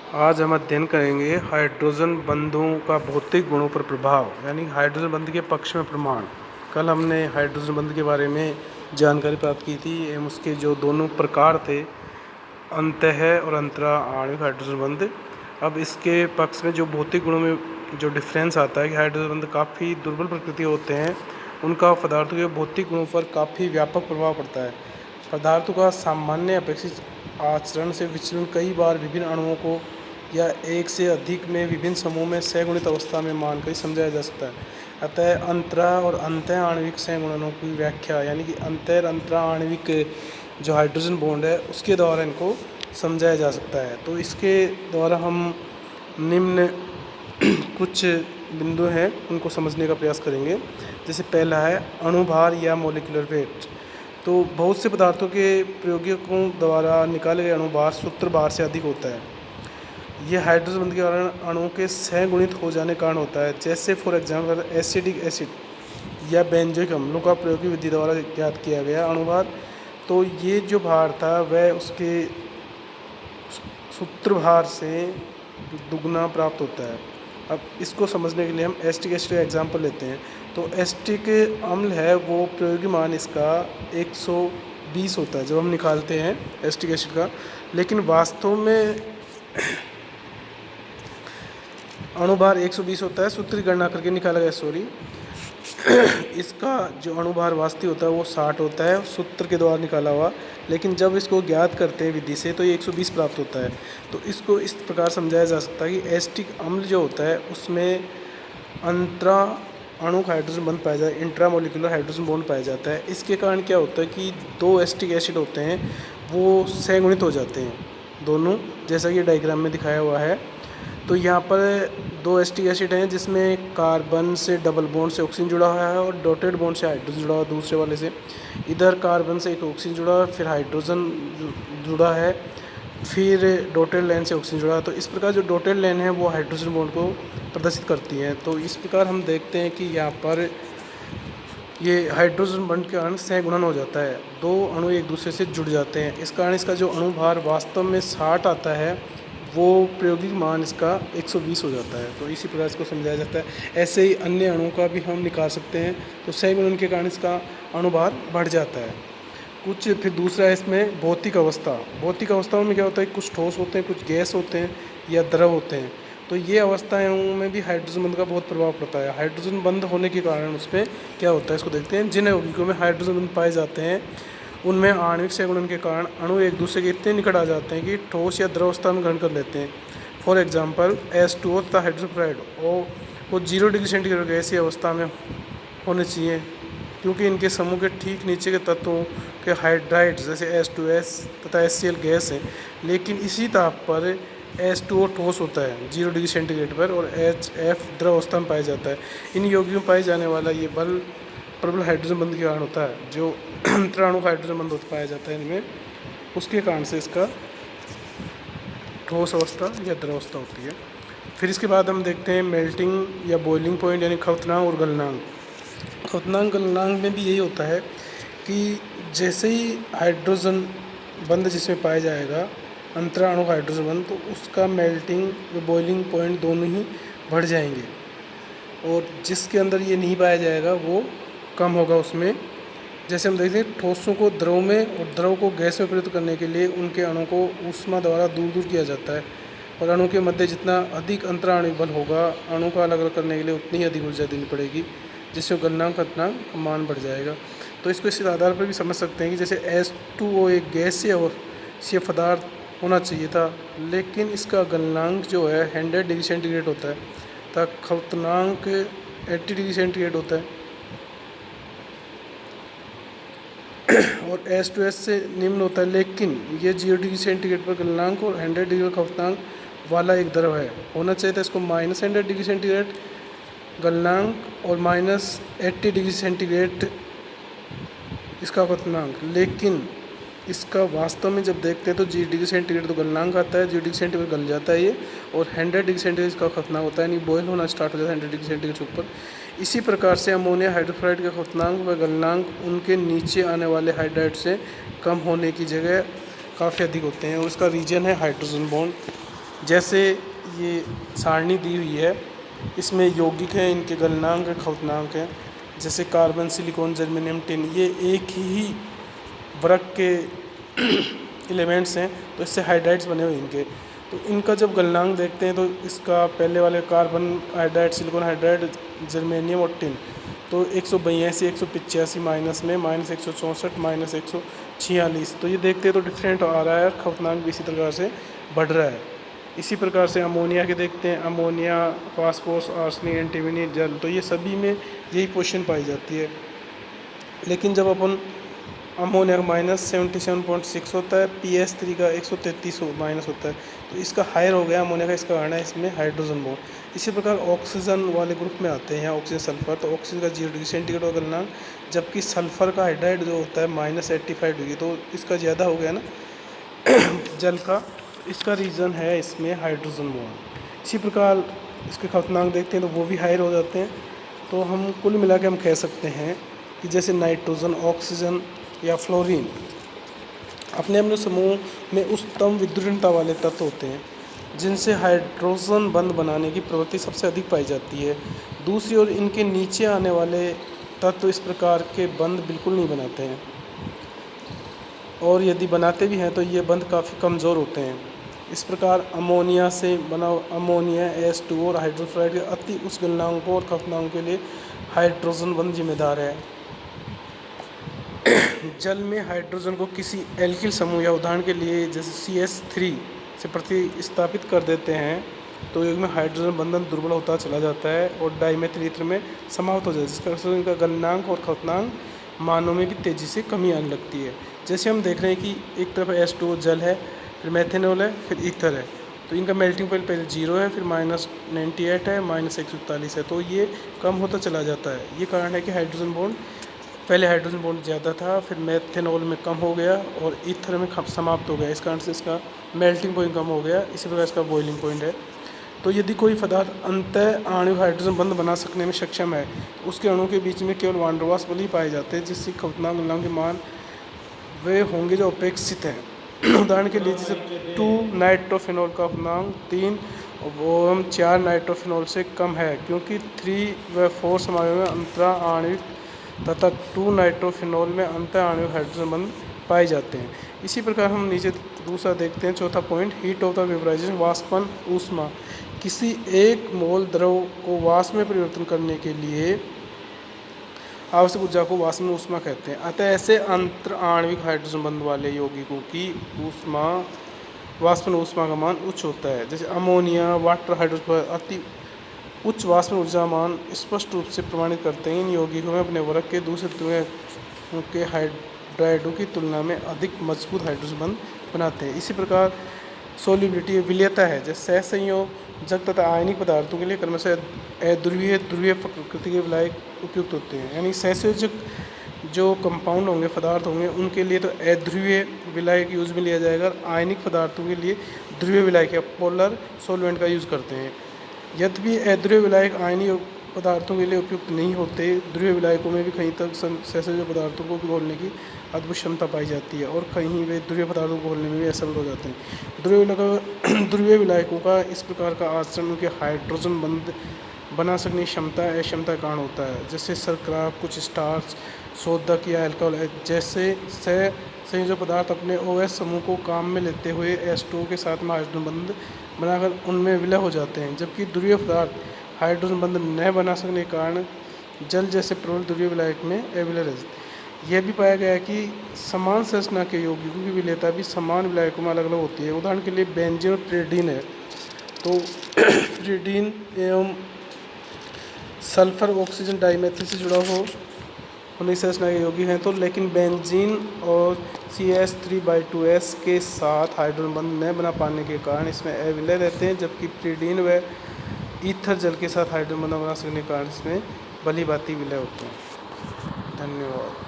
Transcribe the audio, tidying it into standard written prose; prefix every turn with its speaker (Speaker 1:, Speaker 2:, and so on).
Speaker 1: आज हम अध्ययन करेंगे हाइड्रोजन बंधों का भौतिक गुणों पर प्रभाव, यानी हाइड्रोजन बंध के पक्ष में प्रमाण। कल हमने हाइड्रोजन बंध के बारे में जानकारी प्राप्त की थी एवं उसके जो दोनों प्रकार थे, अंतः और अंतरा आणविक हाइड्रोजन बंध। अब इसके पक्ष में जो भौतिक गुणों में जो डिफरेंस आता है कि हाइड्रोजन बंध काफ़ी दुर्बल प्रकृति होते हैं, उनका पदार्थों के भौतिक गुणों पर काफ़ी व्यापक प्रभाव पड़ता है। पदार्थों का सामान्य अपेक्षित आचरण से विचलन कई बार विभिन्न अणुओं को या एक से अधिक में विभिन्न समूह में सगुणित अवस्था में मानकर समझाया जा सकता है। अतः अंतरा और अंतः आणविक सगुणनों की व्याख्या, यानी कि अंतर अंतरा आणविक जो हाइड्रोजन बॉन्ड है उसके द्वारा इनको समझाया जा सकता है। तो इसके द्वारा हम निम्न कुछ बिंदु हैं उनको समझने का प्रयास करेंगे। जैसे पहला है अणुभार या मोलिकुलर वेट। तो बहुत से पदार्थों के प्रयोगों द्वारा निकाले गए अणुभार सूत्र भार से अधिक होता है। यह हाइड्रोजन बंध के कारण अणुओं के सहगुणित हो जाने के कारण होता है। जैसे फॉर एग्जाम्पल एसिडिक एसिड या बेंजोइक अम्लों का प्रयोगी विधि द्वारा ज्ञात किया गया अणुभार, तो ये जो भार था वह उसके सूत्रभार से दुगना प्राप्त होता है। अब इसको समझने के लिए हम एसिटिक एसिड का एग्जाम्पल लेते हैं। तो एसिटिक अम्ल है वो प्रयोगी मान इसका 120 होता है जब हम निकालते हैं एसिटिक एसिड का, लेकिन वास्तव में अणुभार 120 होता है, सूत्र की गणना करके निकाला गया। इसका जो अणुभार वास्तविक होता है वो 60 होता है सूत्र के द्वारा निकाला हुआ, लेकिन जब इसको ज्ञात करते हैं विधि से तो ये 120 प्राप्त होता है। तो इसको इस प्रकार समझाया जा सकता है कि एसिटिक अम्ल जो होता है उसमें अंतरा अणुक हाइड्रोजन बंध पाया जाता है, इंट्रामोलिकुलर हाइड्रोजन बॉन्ड पाया जाता है। इसके कारण क्या होता है कि दो एसिटिक एसिड होते हैं वो सहगुणित हो जाते हैं दोनों, जैसा कि डायग्राम में दिखाया हुआ है। तो यहाँ पर दो एसिटिक एसिड हैं जिसमें कार्बन से डबल बॉन्ड से ऑक्सीजन जुड़ा हुआ है और डॉटेड बॉन्ड से हाइड्रोजन जुड़ा हुआ है दूसरे वाले से। इधर कार्बन से एक ऑक्सीजन जुड़ा है, फिर हाइड्रोजन जुड़ा है, फिर डॉटेड लाइन से ऑक्सीजन जुड़ा है। तो इस प्रकार जो डॉटेड लाइन है वो हाइड्रोजन बॉन्ड को प्रदर्शित करती है। तो इस प्रकार हम देखते हैं कि यहाँ पर ये हाइड्रोजन बॉन्ड के कारण सहगुणन हो जाता है, दो अणु एक दूसरे से जुड़ जाते हैं। इस कारण इसका जो अणुभार वास्तव में 60 आता है वो प्रायोगिक मान इसका 120 हो जाता है। तो इसी प्रकार इसको समझाया जाता है। ऐसे ही अन्य अणुओं का भी हम निकाल सकते हैं। तो सहगुणन के कारण इसका अणुभार बढ़ जाता है। कुछ फिर दूसरा है इसमें भौतिक अवस्था। भौतिक अवस्थाओं में क्या होता है, कुछ ठोस होते हैं, कुछ गैस होते हैं या द्रव होते हैं। तो ये अवस्थाओं में भी हाइड्रोजन बंध का बहुत प्रभाव पड़ता है। हाइड्रोजन बंध होने के कारण उसमें क्या होता है इसको देखते हैं। जिन यौगिकों में हाइड्रोजन बंध पाए जाते हैं उनमें आणविक सहगुणन के कारण अणु एक दूसरे के इतने निकट आ जाते हैं कि ठोस या द्रव अवस्था में ग्रहण कर लेते हैं। फॉर एग्जांपल H2O तथा हाइड्रोजन फ्लोराइड वो 0 डिग्री सेंटीग्रेड गैसीय अवस्था में होने चाहिए, क्योंकि इनके समूह के ठीक नीचे के तत्वों के हाइड्राइड्स जैसे H2S तथा HCl गैस है, लेकिन इसी ताप पर H2O ठोस होता है 0 डिग्री सेंटीग्रेड पर और HF द्रव अवस्था में पाया जाता है। इन यौगिकों में पाए जाने वाला ये बल प्रबल हाइड्रोजन बंध के कारण होता है। जो अंतराणु हाइड्रोजन बंध पाया जाता है इनमें, उसके कारण से इसका ठोस अवस्था या द्रव अवस्था होती है। फिर इसके बाद हम देखते हैं मेल्टिंग या बॉइलिंग पॉइंट, यानी खवतनांक और गलनांक। खवतनांक गलनांक में भी यही होता है कि जैसे ही हाइड्रोजन बंध जिसमें पाया जाएगा अंतराणु हाइड्रोजन बंध, तो उसका मेल्टिंग या बॉइलिंग पॉइंट दोनों ही बढ़ जाएंगे, और जिसके अंदर ये नहीं पाया जाएगा वो कम होगा उसमें। जैसे हम देखते हैं ठोसों को द्रव में और द्रव को गैस में परिवर्तित करने के लिए उनके अणु को ऊष्मा द्वारा दूर दूर किया जाता है, और अणु के मध्य जितना अधिक अंतराणविक बल होगा अणु को अलग अलग करने के लिए उतनी ही अधिक ऊर्जा देनी पड़ेगी, जिससे गलनांक खवतनांक का मान बढ़ जाएगा। तो इसको इस आधार पर भी समझ सकते हैं कि जैसे H2O एक गैसीय पदार्थ होना चाहिए था, लेकिन इसका गलनांक जो है 100 डिग्री सेंटीग्रेड होता है तथा खवतनांक 80 डिग्री सेंटीग्रेड होता है, और H2S से निम्न होता है। लेकिन ये 0 डिग्री सेंटीग्रेड पर गलनांक और 100 डिग्री खवतनांक वाला एक द्रव है। होना चाहिए था इसको -100 डिग्री सेंटीग्रेड गलनांक और -80 डिग्री सेंटीग्रेड इसका खवतनांक, लेकिन इसका वास्तव में जब देखते हैं तो 0 डिग्री सेंटीग्रेड तो गलनांक आता है, 0 डिग्री सेंटीग्रेड गल जाता है ये, और 100 डिग्री सेंटीग्रेड इसका खवतनांक होता है, यानी बॉयल होना स्टार्ट हो जाता है 100 डिग्री सेंटीग्रेड से ऊपर। इसी प्रकार से अमोनिया हाइड्रोक्साइड का खवतनांक व गलनांक उनके नीचे आने वाले हाइड्राइड से कम होने की जगह काफ़ी अधिक होते हैं, और इसका रीजन है हाइड्रोजन बॉन्ड। जैसे ये सारणी दी हुई है, इसमें यौगिक हैं, इनके गलनांक क्वथनांक हैं। जैसे कार्बन, सिलिकॉन, जर्मेनियम, टिन, ये एक ही वर्ग के एलिमेंट्स हैं, तो इससे हाइड्राइड्स बने हुए इनके। तो इनका जब गलनांक देखते हैं तो इसका पहले वाले carbon hydride, silicon hydride, germanium और टिन, तो 182, 185 माइनस में -164, -146, तो ये देखते हैं तो डिफरेंट आ रहा है और क्वथनांक भी इसी प्रकार से बढ़ रहा है। इसी प्रकार से अमोनिया के देखते हैं, अमोनिया, फास्फोरस, आर्सेनिक, एंटीमनी, जल, तो ये सभी में यही पोजीशन पाई जाती है। लेकिन जब अपन अमोनिया का -77.6 होता है, PS3 का 133 माइनस होता है, तो इसका हायर हो गया अमोनिया का, इसका कारण है इसमें हाइड्रोजन बॉन्ड। इसी प्रकार ऑक्सीजन वाले ग्रुप में आते हैं, ऑक्सीजन सल्फर, तो ऑक्सीजन का 0 डिग्री सेंटीग्रेड का गलनांक, जबकि सल्फर का हाइड्राइड जो होता है -85 डिग्री, तो इसका ज़्यादा हो गया ना जल का, इसका रीज़न है इसमें हाइड्रोजन बॉन्ड। इसी प्रकार इसके क्वथनांक देखते हैं तो वो भी हायर हो जाते हैं। तो हम कुल मिला के हम कह सकते हैं कि जैसे नाइट्रोजन, ऑक्सीजन या फ्लोरीन अपने अपने समूह में उच्चतम विद्युतीयता वाले तत्व होते हैं, जिनसे हाइड्रोजन बंध बनाने की प्रवृत्ति सबसे अधिक पाई जाती है। दूसरी ओर इनके नीचे आने वाले तत्व इस प्रकार के बंध बिल्कुल नहीं बनाते हैं, और यदि बनाते भी हैं तो ये बंध काफ़ी कमज़ोर होते हैं। इस प्रकार अमोनिया से बना अमोनिया, H2 और हाइड्रोफ्लोराइड के अति उच्च गलनांकों और क्वथनांकों के लिए हाइड्रोजन बंध जिम्मेदार है। जल में हाइड्रोजन को किसी एल्किल समूह या उदाहरण के लिए जैसे CH3 से प्रतिस्थापित कर देते हैं तो युग्म में हाइड्रोजन बंधन दुर्बल होता चला जाता है और डाइमेथिल ईथर में समाप्त हो जाता है, जिसका अर्थ इनका गलनांक और क्वथनांक मानों में भी तेज़ी से कमी आने लगती है। जैसे हम देख रहे हैं कि एक तरफ H2O जल है, फिर मेथेनॉल है, फिर ईथर है, तो इनका मेल्टिंग पॉइंट पहले 0 है, फिर -98 है, -141 है, तो ये कम होता चला जाता है। ये कारण है कि हाइड्रोजन बॉन्ड, पहले हाइड्रोजन बॉन्ड ज़्यादा था, फिर मेथेनॉल में कम हो गया और ईथर में समाप्त हो गया, इस कारण से इसका मेल्टिंग पॉइंट कम हो गया, इसी प्रकार इसका बॉइलिंग पॉइंट है। तो यदि कोई पदार्थ अंतः आणविक हाइड्रोजन बंध बना सकने में सक्षम है, उसके अणुओं के बीच में केवल वान डेर वाल्स बल ही पाए जाते हैं, जिससे क्वथनांक गलनांक के मान वे होंगे जो अपेक्षित हैं। उदाहरण के लिए जैसे 2 नाइट्रोफिनॉल का क्वथनांक 3 और 4 नाइट्रोफिनॉल से कम है, क्योंकि 3 व 4 समायों में अंतरा आणविक तथा 2 नाइट्रोफिनॉल में अंतर आणविक हाइड्रोजन बंध पाए जाते हैं। इसी प्रकार हम नीचे दूसरा देखते हैं, चौथा point, heat of the vaporisation, वाष्पन ऊष्मा। किसी एक मोल द्रव को वाष्प में परिवर्तन करने के लिए आवश्यक ऊर्जा को वाष्पन ऊष्मा कहते हैं। अतः ऐसे अंतर आणविक हाइड्रोजन बंध वाले यौगिकों की ऊष्मा, वाष्पन ऊष्मा का मान उच्च होता है। जैसे अमोनिया, वाटर हाइड्रोजन अति उच्च वाष्पन ऊर्जा मान स्पष्ट रूप से प्रमाणित करते हैं इन यौगिकों में अपने वर्ग के दूसरे तत्वों के हाइड्राइडों की तुलना में अधिक मजबूत हाइड्रोजन बंध बनाते हैं। इसी प्रकार सोल्युबिलिटी, विलेयता है, जैसे सहसंयोजक तथा आयनिक पदार्थों के लिए क्रमशः अध्रुवीय, ध्रुवीय प्रकृति के विलायक उपयुक्त होते हैं। यानी सहसंयोजक जो कंपाउंड होंगे, पदार्थ होंगे, उनके लिए तो अध्रुवीय विलायक यूज में लिया जाएगा, आयनिक पदार्थों के लिए ध्रुवीय विलायक या पोलर सॉल्वेंट का यूज़ करते हैं। यद्यपि अध्रुवीय विलायक आयनिक पदार्थों के लिए उपयुक्त नहीं होते, ध्रुवीय विलायकों में भी कहीं तक सहसंयोजक पदार्थों को घोलने की अद्भुत क्षमता पाई जाती है और कहीं वे ध्रुवीय पदार्थों को घोलने में भी असफल हो जाते हैं। ध्रुवीय विलायकों का इस प्रकार का आचरण उनके हाइड्रोजन बंध बना सकने की क्षमता अक्षमता का कारण होता है। जैसे शर्करा, कुछ स्टार्च, शोधक या अल्कोहल जैसे संयोजक पदार्थ अपने OH समूह को काम में लेते हुए H2O के साथ में हाइड्रोजन बंध बनाकर उनमें विलय हो जाते हैं, जबकि ध्रुवीय पदार्थ हाइड्रोजन बंध न बना सकने के कारण जल जैसे प्रबल ध्रुवीय विलायक में अविलय रहते हैं। यह भी पाया गया है कि समान संरचना के यौगिकों की विलेयता भी समान विलायकों में अलग अलग होती है। उदाहरण के लिए बेंजीन और प्रिडीन है, तो प्रिडीन एवं सल्फर ऑक्सीजन डाइमेथिल से जुड़ा हो होने की संरचना के यौगिक हैं, तो लेकिन बेंजीन और CH3/2S के साथ हाइड्रोजन बंध न बना पाने के कारण इसमें अविलय रहते हैं, जबकि प्रिडीन व ईथर जल के साथ हाइड्रोजन बंध बना सकने के कारण इसमें भली भांति विलय होते हैं। धन्यवाद।